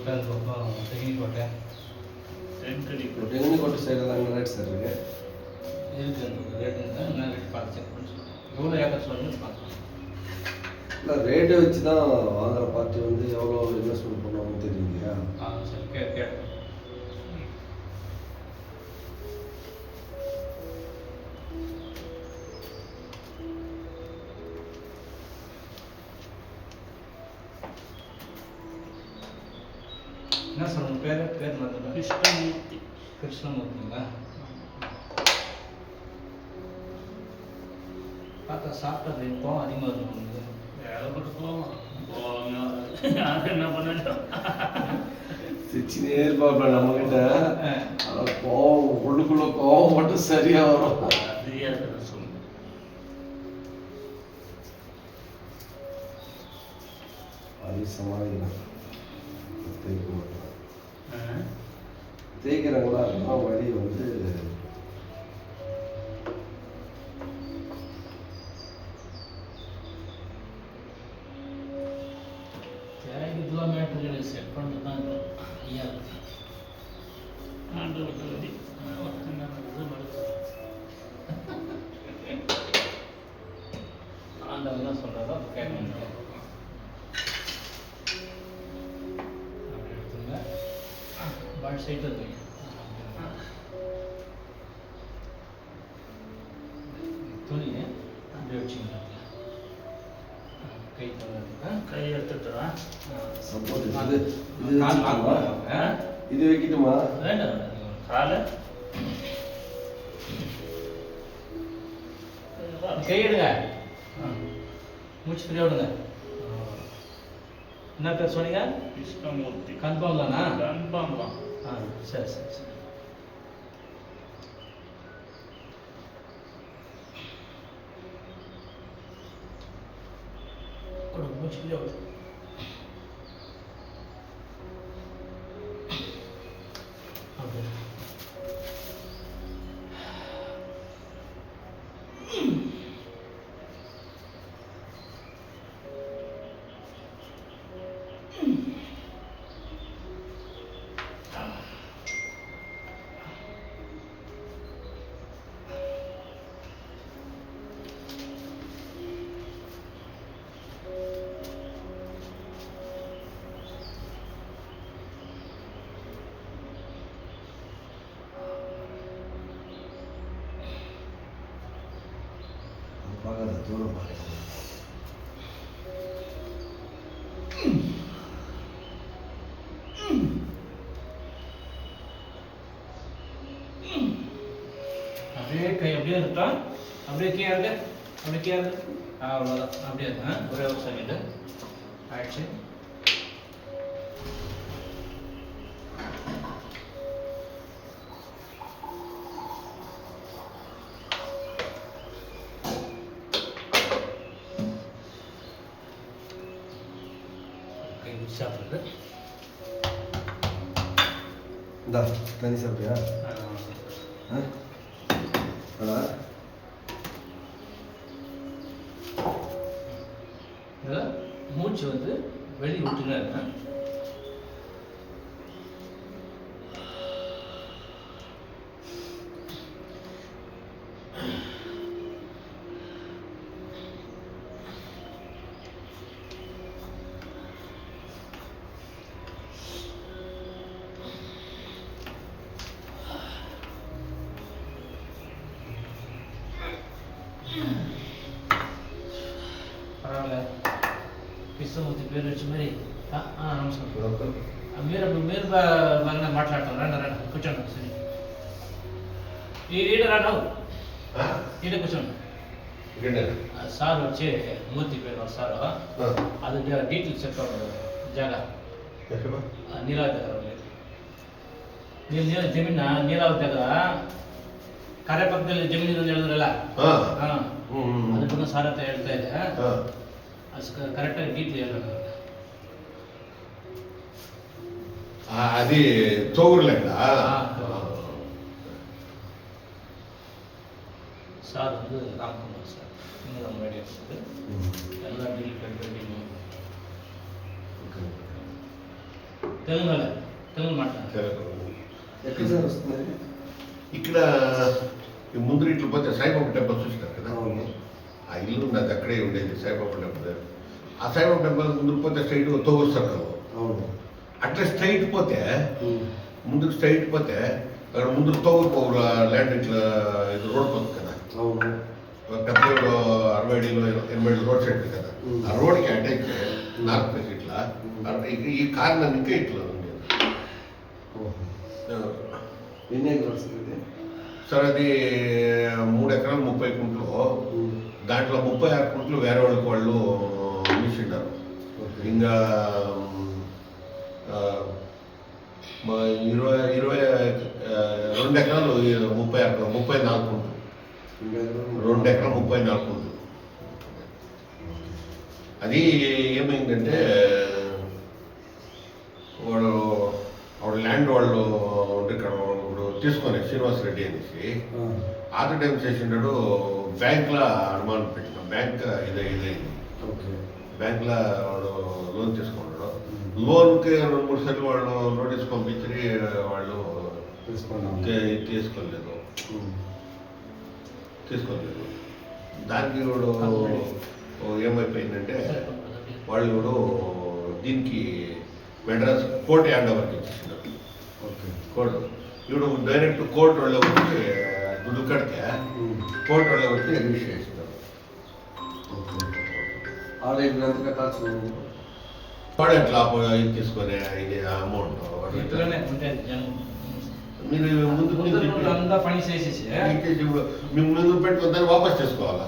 ತೆಂಗಿನಕೋಟೆ ತೆಂಗಿನಕೋಟೆ ಸೈಡೆಲ್ಲ ಹಂಗೆ rate sir ಈಗ ರೇಟ್ பார்த்து செக் பண்ணி எவ்வளோ ஏக்கர் சொல்லணும்னு பார்க்கலாம். இல்லை ரேட்டு வச்சு தான் வாங்குற பார்ட்டி வந்து எவ்வளோ இன்வெஸ்ட்மெண்ட் பண்ணுவாங்கன்னு தெரியுங்கய்யா. சரி கேட்டேன். என்ன சார் உங்கள் பேர் மாதிரி கிருஷ்ணமூர்த்திங்களா? பார்த்தா சாப்பிட்டது கோவம் அதிகமாக இருக்கும் உங்களுக்கு. ஏகப்பட்ட கோவம் யாரும் என்ன பண்ணட்டும் சிச்சினே இருப்பாப்ல நம்மகிட்ட. கோவம் உள்ளுக்குள்ள கோவம் மட்டும் சரியா வரும். சொல்லுங்க. அது சமாளிக்கலாம். தேய்க்க மாட்டோம். தேய்க்கிறவங்களா இருந்தால் வழி வந்து இதெல்லாம் மேட்ரு செட் பண்ணிட்டு தான் ஐயா ஆண்டு விட்டு ஆண்டவன் சொல்கிறதோ கேட்க முடியும். அப்படி எடுத்துங்க. பால் சைட்டு இருக்கு. துணி அப்படி வச்சுங்க. கை கை எடுத்துட்டுறா சப்போர்ட் இது வைக்கட்டுமா? வேண்டாம் காலை கை எடுங்க. மூச்சு ஃப்ரீயாக விடுங்க. என்ன பேர் சொன்னீங்க? கிருஷ்ணமூர்த்தி. கன்ஃபார்ம் தானா? கன்ஃபார்ம் தான். சரி சரி சரி. மூச்சு ஃப்ரீயாக விடு. பார்க்காத தூரம் பாருங்க. அப்படியே கை அப்படியே இருக்கா? அப்படியே கேருங்க. அப்படியே கேருங்க. அவ்வளோதான். அப்படியே இருக்கு. ஒரே ஒரு செகண்டு ஆயிடுச்சு. சாப்பிடுறது இந்தா தண்ணி சாப்பிட்டியா? மூச்சு வந்து வெளியே விட்டுங்க. పర్వాలే కృష్ణమూర్తి పేరు వచ్చి మరి నమస్కారం. మీరు బాగానే మాట్లాడతారు. రండి రండి కూర్చోండి. సరే ఈడ రాడు ఈడ కూర్చోండి. సార్ వచ్చి మూర్తి పేరు సారు అది డీటెయిల్స్ చెప్తాడు. ಜಾಗ ನೀರಾವರಿ దగ్గర ಜಮೀನ ನೀರಾವರಿ దగ్గర ಕರೆ ಪಕ್ಕದಲ್ಲಿ ಜಮೀನು ಇದೆ ಹೇಳಿದ್ರಲ್ಲ, ಅದನ್ನು ಸಾರ್ ಅಂತ ಹೇಳ್ತಾ ಇದೆ. ಅದು ಕರೆಕ್ಟಾಗಿ ಡೀಟೇಲ್ ಹೇಳೋಣ. అది తోగుర్లేండా? சார் வந்து ராம்குமார் சார். இன்னும் நம்ம ரெடியாக இருக்குது. எல்லாம் டீல் பண்ணி తెలుగు మాట్లాడాలి. ఎక్కడ సార్ వస్తుంది? ఇక్కడ ఈ ముందు ఇట్లా పోతే సాయిబాబా టెంపుల్ చూసినారు కదా, అవును. ఆ ఇల్లు నాకు అక్కడే ఉండేది సాయిబాబా టెంపుల్. ఆ సాయిబాబా టెంపుల్ ముందుకు పోతే స్ట్రైట్ తోగూరు సర్కల్, అవును. అట్లా స్ట్రైట్ పోతే ముందుకు స్ట్రైట్ పోతే అక్కడ ముందు తోగూరు ల్యాండ్ ఇట్లా ఇది రోడ్ పోతుంది కదా, అవును. పెద్ద 60 అడుగులు 80 అడుగులు రోడ్ సైడ్ కదా, ఆ రోడ్కి అటాక్ నార్త్ ఫేస్ ఇట్లా ఈ కార్నర్ ఇంకా ఇట్లా ఉంది. ఎన్ని ఎకరాలు సార్ ఇది? సార్ అది 3 ఎకరాలు 30 గుంటలు, దాంట్లో 36 గుంటలు వేరే వాళ్ళు అమ్మించిండారు. ఇంకా 22 ఎకరాలు 34 గుంటలు, 2 ఎకరాలు 34 గుంటలు. అది ఏమైందంటే వాడు ల్యాండ్ వాళ్ళు ఇక్కడ ఇప్పుడు తీసుకొని శ్రీనివాస్ రెడ్డి అనేసి ఆత టైం చేసిండాడు. బ్యాంక్లో అనుమానం పెట్టిన బ్యాంక్ ఇదైంది. బ్యాంక్లో వాడు లోన్ తీసుకున్నాడు. లోన్కి 2-3 సార్లు వాళ్ళు నోటీస్ పంపించి వాళ్ళు తీసుకోలేదు. దానికి ఇప్పుడు ఏమైపోయిందంటే వాళ్ళు దీనికి మెడ్రాస్ కోర్టు హ్యాండ్ ఓవర్కి ఇచ్చేసినారు. కోర్టు ఇప్పుడు డైరెక్ట్ కోర్టు వాళ్ళే వచ్చి దుడ్డు కడితే కోర్టు వాళ్ళే వచ్చి రిజిస్టర్ చేసినారు. వాడు ఎట్లా ఇది తీసుకొని ఇది అమౌంట్ మీరు అంతా పని చేసేసి మేము ముందు పెట్టుకుని దాన్ని వాపస్ చేసుకోవాలా?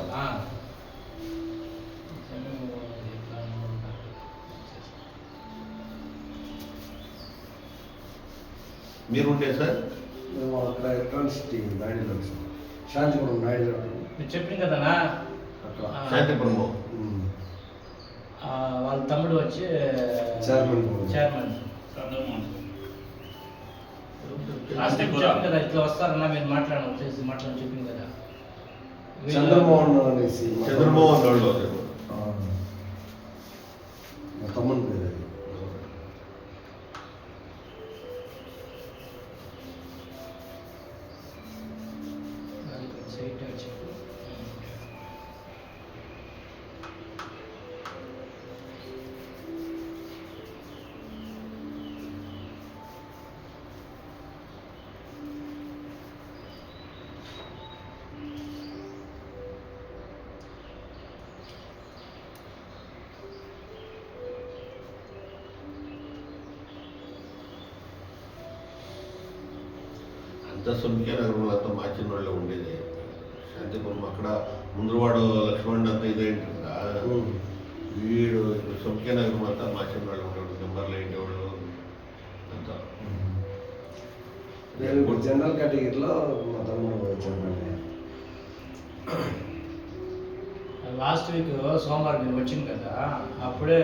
మీరు ఉండే సార్ మేము అక్కడ ఎలక్ట్రానిక్ సిటీ నాయుడులో సార్, శాంతిపురం నాయుడులో మీరు చెప్పింది కదనా అక్కడ శాంతిపురము. వాళ్ళ తమ్ముడు వచ్చి చైర్మన్ కదా, ఇట్లా వస్తారన్నా మీరు మాట్లాడడం చెప్పింది కదా. చంద్రమోహన్ అనేసి చంద్రమోహన్ వాళ్ళు మా తమ్ముని పేరు అది. అంతా సొంకే నగరంలో అంతా మార్చిన వాళ్ళే ఉండేది. శాంతిపురం అక్కడ ముందువాడు లక్ష్మణ్ అంతా ఇదేంటి కదా, వీడు సొంకే నగరం అంతా మార్చిన వాళ్ళు ఉండేవాడు. నెంబర్లు ఏంటేవాళ్ళు అంతా. నేను ఇప్పుడు జనరల్ కేటగిరీలో మా తమ్ముడు జనరల్. లాస్ట్ వీక్ సోమవారం మీరు వచ్చింది కదా, అప్పుడే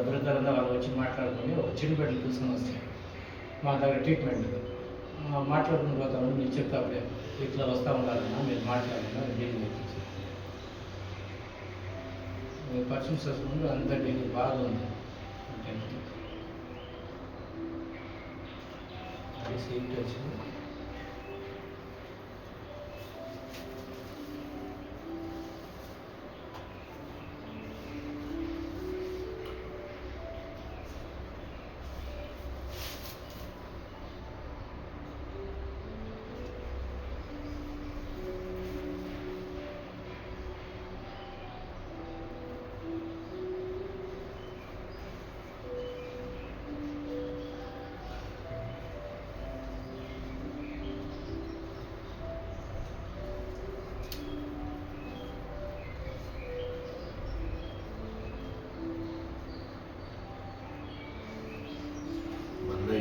బృందాలంతా వాళ్ళు వచ్చి మాట్లాడుకొని ఒక చిన్నపెట్టలు తీసుకుని వస్తాయి మా దగ్గర ట్రీట్మెంట్ మాట్లాడుకుని పోతాము. మీరు చెప్తే అప్పుడే ఇట్లా వస్తూ ఉండాలన్నా మీరు మాట్లాడినా డీల్ చేసి పర్సన్స్ వస్తుంది అంతా డీల్ బాగుంది. అది సీట్ వచ్చింది.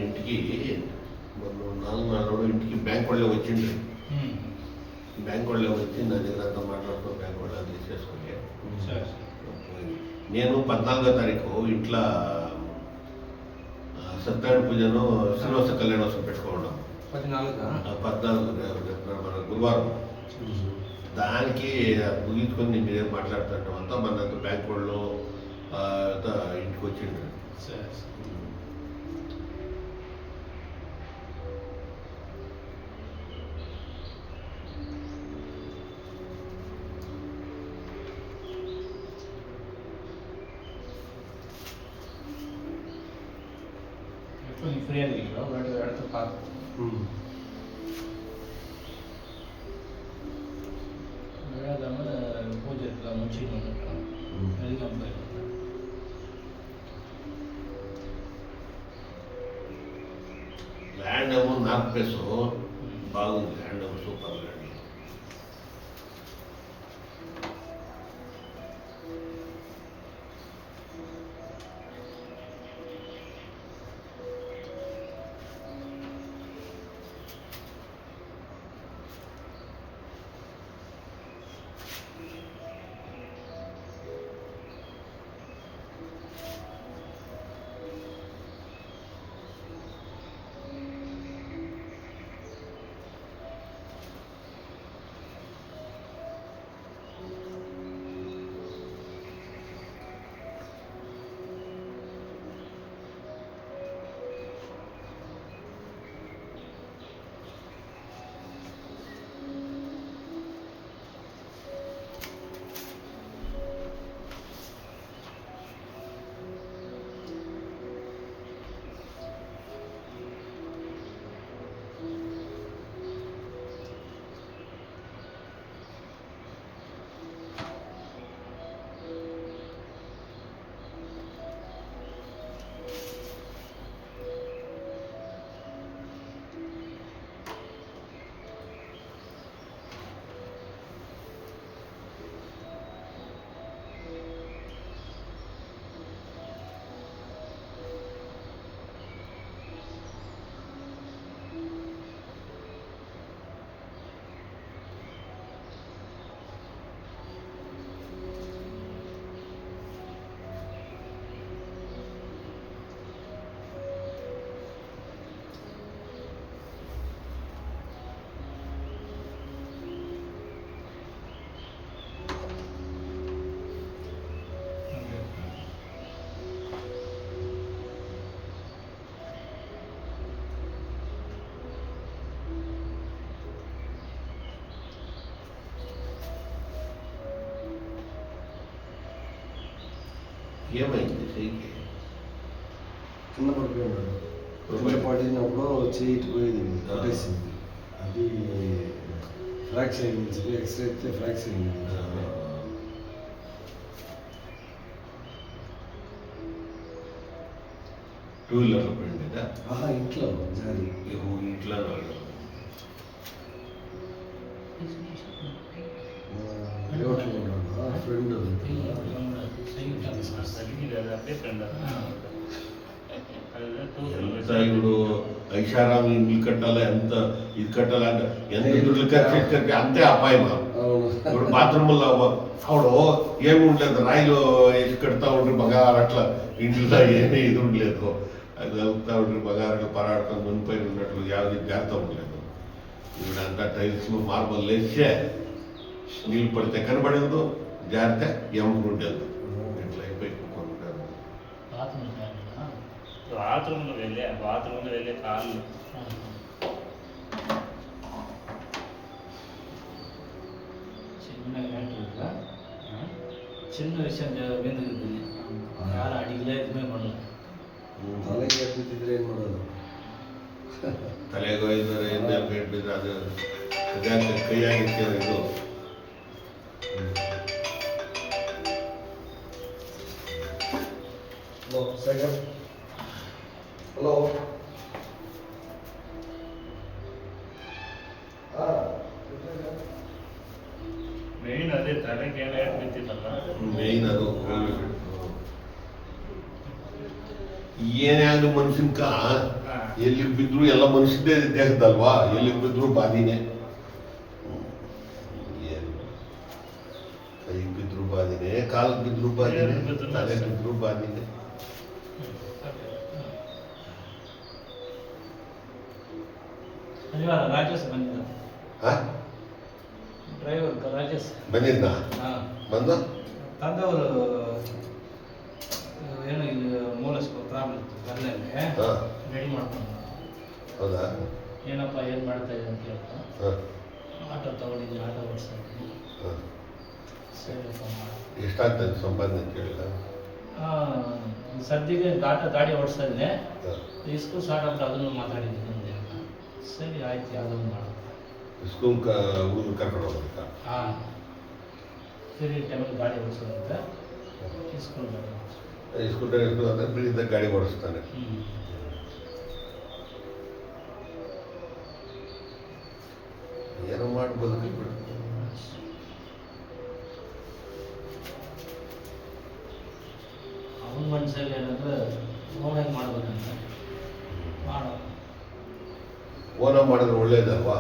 ఇంటికి నాలుగు ఇంటికి బ్యాంక్ వాళ్ళే వచ్చిండు. బ్యాంక్ వాళ్ళే వచ్చి నా దగ్గర అంతా మాట్లాడుతూ బ్యాంక్ వాళ్ళ తీసేసుకుని నేను 14వ తారీఖు ఇంట్లో సత్యనారాయణ పూజను శ్రీనివాస కళ్యాణోత్సవం పెట్టుకున్నాం. 14 మన గురువారం. దానికి ముగించుకొని మీరేం మాట్లాడుతుంటాం అంతా మన బ్యాంక్ వాళ్ళు ఇంటికి వచ్చిండ్రు. நீங்கள் ஃப்ரீயாக இருக்கீங்களா ஒரு இடத்த பார்த்து விழாதாமல் பூஜை இருக்கலாம் முடிச்சுட்டு வந்துட்டோம் வெல்கம் போயிருக்கோம். ల్యాండ్ ఏమో నార్త్ ప్లేస్ బాగుంది, ల్యాండ్ ఏమో సూపర్ ల్యాండ్. ఏమైంది చెయ్యికి? కింద పడిపోయి ఉన్నాడు. కింద పడినప్పుడు చెయ్యి పోయింది, కొట్టేసింది. అది ఫ్రాక్చర్ అయింది. ఎక్స్రే అయితే ఫ్రాక్చర్ అయింది. టూ వీలర్లో పోయిందా? ఇంట్లో జారి ఇంట్లో ఫ్రెండ్ ఎంత ఇప్పుడు ఐషారాం ఇల్లు కట్టాలా, ఎంత ఇది కట్టాలా అంటే ఎంత దుడ్లు ఖర్చు అంతే అపాయం. ఇప్పుడు బాత్రూముల్లో ఆవిడ ఏమి ఉండలేదు, రాయిలో వేసి కడతా ఉండ్రి బంగారు అట్లా, ఇంట్లో ఏమీ ఇది ఉండలేదు, అది కలుపుతా ఉండ్రి బంగారు పరాడుకొని మునిపైన ఉన్నట్లు యావది జాగ్రత్త ఉండలేదు. ఇప్పుడు అంతా టైల్స్ మార్బల్ వేసే నీళ్ళు పడితే కనబడదు, జాగ్రత్త ఎముకలు ఉండేది. ఇట్లా అయిపోయి కొనుక్కుంటారు. బాత్రూంలో వెళ్ళే కాళ్ళు చిన్న విషయం ఎందుకు ಯಾರು ಅಡಿಗೆ ಇದ್ಮೇ ಮಾಡಲ್ಲ ತಲೆಗೆ ಬಿದ್ದಿದ್ರೆ ಏನು ಮಾಡೋದು? ತಲೆಗೆ ಹೋಗಿದ್ರೆ ಏನು ಪೇಟ್ ಬಿದ್ದರೆ ಅದು ಅದಕ್ಕೆ ಕೈಯಾಗಿತ್ತು ಇದು. Hello cycle, hello. ಮೇನ್ ಅದೇ ತಲೆಗೆ ಏನೋ ಬಿದ್ದಿತ್ತಲ್ಲ, ಮೇಯ್ನ್ ಅದು ಏನೇ ಆಗಲಿ ಮನುಷ್ಯನ್ಕ ಎಲ್ಲಿಗೆ ಬಿದ್ರು ಎಲ್ಲ ಮನುಷ್ಯದೇ ದೇಹದಲ್ವಾ, ಎಲ್ಲಿಗೆ ಬಿದ್ರು ಬಾದಿನೇ. ಕೈಗೆ ಬಿದ್ರು ಬಾದಿನೇ, ಕಾಲಿಗೆ ಬಿದ್ರು ಬಾದಿನೇ, ತಲೆ ಬಿದ್ರು ಬಾದಿನೇ. ರಾಜೇಶ್ ಬಂದಿದ್ದ, ಡ್ರೈವರ್ ರಾಜೇಶ್ ಬಂದಿದ್ದ. ಬಂದು ತಂದವರು ಏನೋ ಇದು ಮೂಲಸ್ಕೋ ಪ್ರಾಬ್ಲಮ್ ಬರ್ಲೇ ರೆಡಿ ಮಾಡ್ಕೊಂಡು. ಹೌದಾ? ಏನಪ್ಪ ಏನು ಮಾಡ್ತಾ ಇದೆ ಅಂತ ಹೇಳ್ತಾ ಆಟೋ ತಗೊಂಡಿದ್ದೀನಿ, ಆಟೋ ಓಡಿಸ್ತಾ ಇದ್ದೀನಿ. ಸರಿಯಪ್ಪ ಮಾಡಿ ಎಷ್ಟಾಗ್ತದೆ ಸಂಪಾದನೆ ಅಂತ ಹೇಳಿಲ್ಲ. ಸದ್ಯಕ್ಕೆ ಗಾಡಿ ಓಡಿಸ್ತಾ ಇದ್ದೆ, ಸ್ಕೂಲ್ ಸ್ಟಾರ್ಟ್ ಆಗ್ಬಿಟ್ಟು ಅದನ್ನು ಮಾತಾಡಿದ್ದೀನಿ ಅಂದೆ. ಸರಿ ಆಯ್ತು, ಯಾವುದೊಂದು ಮಾಡು. ಸ್ಕೂಲ್ ಹುಡುಗರು ಕರ್ಕೊಂಡು ಹೋಗ್ಬೇಕಾ? ಹಾಂ, ಸರಿ ಟೈಮಲ್ಲಿ ಗಾಡಿ ಓಡಿಸೋದಂತೆ ಸ್ಕೂಲ್ ಗಾಡಿ ಸ್ಕೂಲ್ ಡ್ರೈವರ್ ಅಂದರೆ ಬೆಳಿಗ್ಗೆ ಗಾಡಿ ಓಡಿಸ್ತಾನೆ. ಏನೋ ಮಾಡಿ ಬದುಕಿಬಿಡು. ಅವನ ಮನಸ್ಸಲ್ಲಿ ಏನಂದ್ರೆ ಓನಾಗಿ ಮಾಡ್ಬೇಕಂತ ಮಾಡೋ. ಓನ ಮಾಡಿದ್ರೆ ಒಳ್ಳೇದಲ್ವಾ?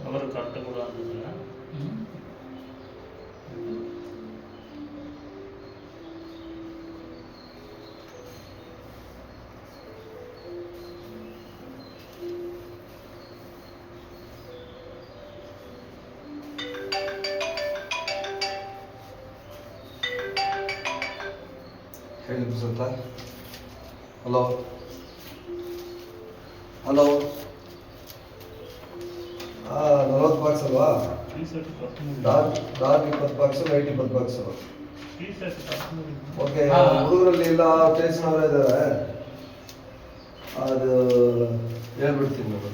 ಅವರು ಕರೆಕ್ಟ್ ಕೂಡ ಅಂದಿಲ್ಲ. ಹೇಳಿ ಪ್ರಸಂತ. Hello hello. 40 ಬಾಕ್ಸ್ ಅಲ್ವಾ? Dark 20 box, light 20 box. Okay, ಹುಡುಗರಲ್ಲಿ ಎಲ್ಲ ಟೇಸ್ಟ್ನವರೇ ಇದ್ದಾರೆ. ಅದು ಹೇಳ್ಬಿಡ್ತೀನಿ ನಾನು.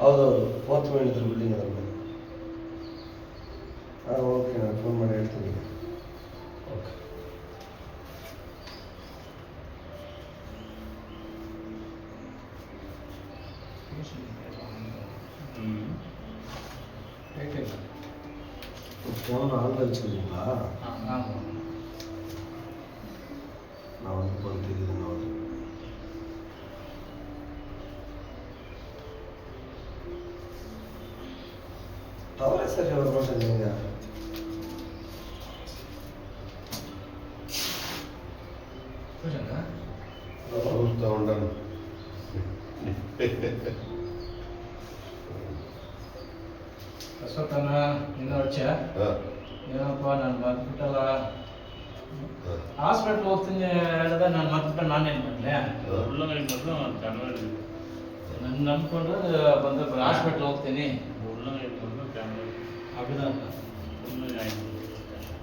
ಹೌದೌದು, 4th ಮೈನ್ ಇದ್ರ ಬಿಲ್ಡಿಂಗ್ ಅದನ್ನು. ಹಾಂ, ಓಕೆ, ನಾನು ಫೋನ್ ಮಾಡಿ ಹೇಳ್ತೀನಿ. ಓಕೆ. ಕ್ಯಾಮ್ರಾ ಆನ್ ಹಚ್ಚಿಲ್ಲ. ನಾವು ಬಂತಿದ್ದೀವಿ ನೋಡಿ. ಅವರೇ ಸರಿ ಅವ್ರ ಭಾಷೆ ನಿಮಗೆ. ತಗೊಂಡನು ಅಶ್ವತ್ಥನ ಇನ್ನೂ వచ్చ ಏನಪ್ಪ ನಾನು ಬಂದ್ಬಿಟ್ಟಲ್ಲ, ಹಾಸ್ಪಿಟ್ಲ್ ಹೋಗ್ತೀನಿ ಹೇಳಿದ ನಾನು ಮತ್ಬಿಟ್ಟು ನಾನೇನು ಮಾಡಲೆ? ನನ್ನ ನಂಬ್ಕೊಂಡು ಬಂದು ಹಾಸ್ಪಿಟ್ಲ್ ಹೋಗ್ತೀನಿ ಅಭಿನಂದ.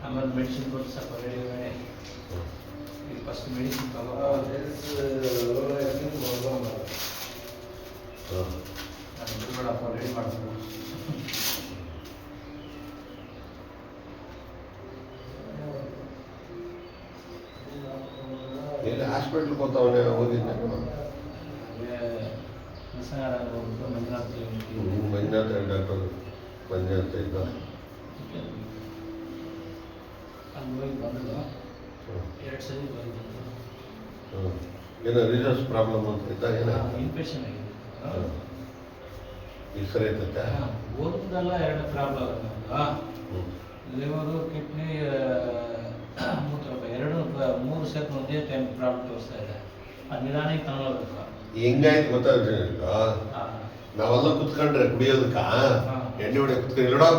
ಆಮೇಲೆ ಮೆಡಿಸಿನ್ ಕೊಟ್ಟು ಸ್ವಲ್ಪ ರೆಡಿ ಮಾಡಿ ಫಸ್ಟ್ ಮೆಡಿಸಿನ್ ಬಿಡ್ಬೇಡಪ್ಪ, ರೆಡಿ ಮಾಡ್ತೀನಿ. ಎಲ್ಲಿ ಹಾಸ್ಪಿಟ್ಲ್ಗೆ ಹೋಗ್ತಾವನೆ ಓದಿದ್ದೆ ಮಂಜುನಾಥ್ ಡಾಕ್ಟರ್ ಮಂಜುನಾಥ ಇದ್ದ. ಅಲ್ಲಿ ಹೋಗಿ ಬಂದು 2 ಸರಿ ಹೋಗಿ ಬಂದು ಏನೋ ರಿಸರ್ಚ್ ಪ್ರಾಬ್ಲಮ್ ಅಂತ ಇದ್ದ ಏನೋ ಇನ್ಫೆಕ್ಷನ್ ಆಗಿದೆ. ಈಗ ಸರಿ ಐತಂತೆ. ಓದೋದೆಲ್ಲ 2 ಪ್ರಾಬ್ಲಮ್ ಲಿವರು ಕಿಡ್ನಿ ಮೂತ್ರಪ್ಪ 2-3 ಸೇರ್ತು ಒಂದೇ ಟೈಮ್ ಪ್ರಾಬ್ಲಮ್ ತೋರಿಸ್ತಾ ಇದೆ. ಅದು ನಿಧಾನಕ್ಕೆ ತಗೊಳ್ಬೇಕು. ಹೆಂಗಾಯ್ತು ಗೊತ್ತಾಗುತ್ತೆ ಈಗ ನಾವೆಲ್ಲ ಕುತ್ಕೊಂಡ್ರೆ ಕುಡಿಯೋದಕ್ಕ ಎಣ್ಣೆ ಹೊಡೆ ಕುತ್ಕೊಂಡು ನೋಡೋ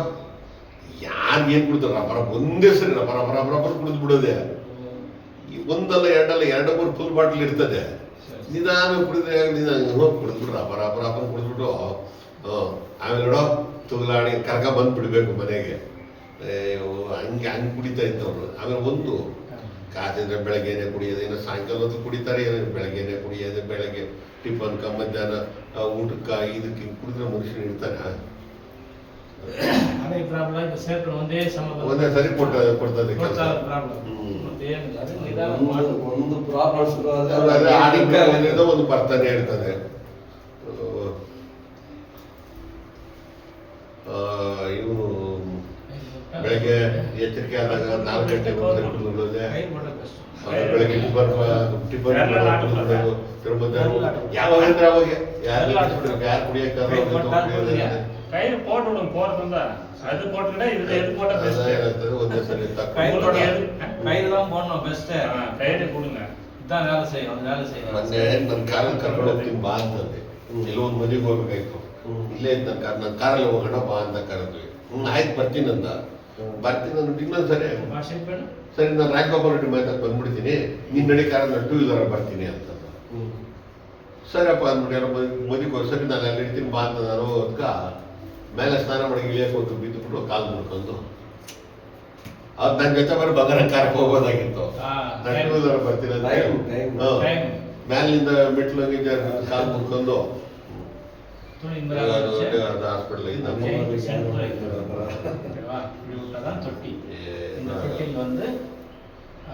ಯಾರು ಏನು ಕುಡಿತಾರ ರಬ್ಬರ ಒಂದೇ ಸರಿ ರಬ್ಬರ ಕುಡಿದು ಬಿಡೋದೆ. ಒಂದಲ್ಲ ಎರಡಲ್ಲ 2-3 ಫುಲ್ ಬಾಟ್ಲ್ ಇರ್ತದೆ. ನಿಧಾನ ಕುಡಿದ್ರೆ ಹೋಗಿ ಕುಡಿದ್ಬಿಟ್ರು ರಬ್ಬರ ಕುಡಿದ್ಬಿಟ್ಟು ಆಮೇಲೆ ನೋಡೋ ತುಲಾಡಿ ಕರ್ಕ ಬಂದು ಬಿಡಬೇಕು ಮನೆಗೆ. ಹಂಗೆ ಕುಡಿತಾ ಇದ್ದವ್ರು. ಆಮೇಲೆ ಒಂದು ಕಾಸಿದ್ರೆ ಬೆಳಗ್ಗೆನೆ ಕುಡಿಯೋದು, ಏನೋ ಸಾಯಂಕಾಲ ಹೊತ್ತು ಕುಡಿತಾರೆ, ಏನೋ ಬೆಳಗ್ಗೆನೆ ಕುಡಿಯೋದು, ಬೆಳಗ್ಗೆ ಟಿಫನ್ಕ ಮಧ್ಯಾಹ್ನ ಊಟಕ್ಕೆ ಇದಕ್ಕೆ ಕುಡಿದ್ರೆ ಮನುಷ್ಯನ ಇರ್ತಾನೆ. ಅದೇ ಪ್ರಾಬ್ಲಮ್ ಸೇರ್ಕೊಂಡು ಒಂದೇ ಸರಿ ಕೊಡ್ತದೆ ಕೆಲಸ. ಒಂದು ಪ್ರಾಬ್ಲಮ್ ಶುರು ಒಂದು ಬರ್ತಾನೆ ಇರ್ತದೆ. ಇವನು ಬೆಳಗ್ಗೆ ಎಚ್ಚರಿಕೆ ಆದಾಗ 4 ಗಂಟೆ ಕುಡಿಯೋದೆ, ಬೆಳಗ್ಗೆ ಟಿಫನ್ ಯಾವಾಗ ಯಾರು ಕುಡಿಯಕ್ಕಾದ್ರೆ ಕೈ போட்டு விடும் போறதுந்தா அது போட்டுடா இது போட்டா பெஸ்ட் ಒಂದೇ ಸರಿ கையில தான் போடணும் பெஸ்ட். கையில கொடுங்க இதான் வேலை செய்யும். அது வேலை செய்யும். ಮೊನ್ನೆ ನನ್ನ ಕಾರಲ್ಲಿ ಕರ್ಕೊಂಡು ಹೋಗ್ತೀನಿ ಬಾ ಅಂತಂದೆ. ಎಲ್ಲೋ ಒಂದು ಮನೆಗೆ ಹೋಗ್ಬೇಕಾಯ್ತು. ಇಲ್ಲೇ ಇತ್ತು ನನ್ನ ಕಾರಲ್ಲಿ ಹೋಗೋಣ ಬಾ ಅಂತ ಕರೆದ್ವಿ. ಆಯ್ತು ಬರ್ತೀನಿ ಅಂದ. ಬರ್ತೀನಿ ಅಂದ್ಬಿಟ್ಟು ಇನ್ನೊಂದು ಸರಿ ನಾನು ರಾಜಗೋಪಾಲ್ ರೆಡ್ಡಿ ಮಾತಾಡಿ ಬಂದ್ಬಿಡ್ತೀನಿ, ನಿನ್ನ ನಡಿ ಕಾರಲ್ಲಿ 2 ವೀಲರ್ ಬರ್ತೀನಿ ಅಂತ. ಸರಿಯಪ್ಪ ಅಂದ್ಬಿಟ್ಟು ಯಾರೋ ಮದಿಗೆ ಸರಿ ನಾನು ಅಲ್ಲಿ ಇಡ್ತೀನಿ ಬಾ ಅಂತ ನಾನು ಅದಕ್ಕೆ ಮೇಲೆ ಸ್ನಾನ ಮಾಡಿ ಇಳಿಯಕ್ಕೆ ಹೋಗಿ ಬಿದ್ದುಬಿಟ್ಟು ಕಾಲು ಮುಡ್ಕೊಂಡು ಅದು ನನ್ನ ಜೊತೆ ಬರೋ ಬಂಗಾರ ಕಾರಕ್ಕೆ ಹೋಗೋದಾಗಿತ್ತು. ನಾನು 2 ವೀಲರ್ ಬರ್ತೀನಿ ಅಂತ ಮೇಲಿಂದ ಮೆಟ್ಲಂಗೆ ಕಾಲು ಮುಡ್ಕೊಂಡು ಹಾಸ್ಪಿಟಲ್ தொட்டி இந்த தொட்டியில் வந்து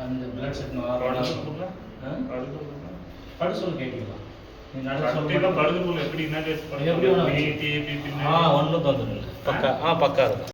அந்த பிளட் செட் படுசொல் கேட்கலாம். நீ படுது போல எப்படி என்ன ஒன்றும் தொந்தரவு இல்லை. பக்கா இருக்கும்.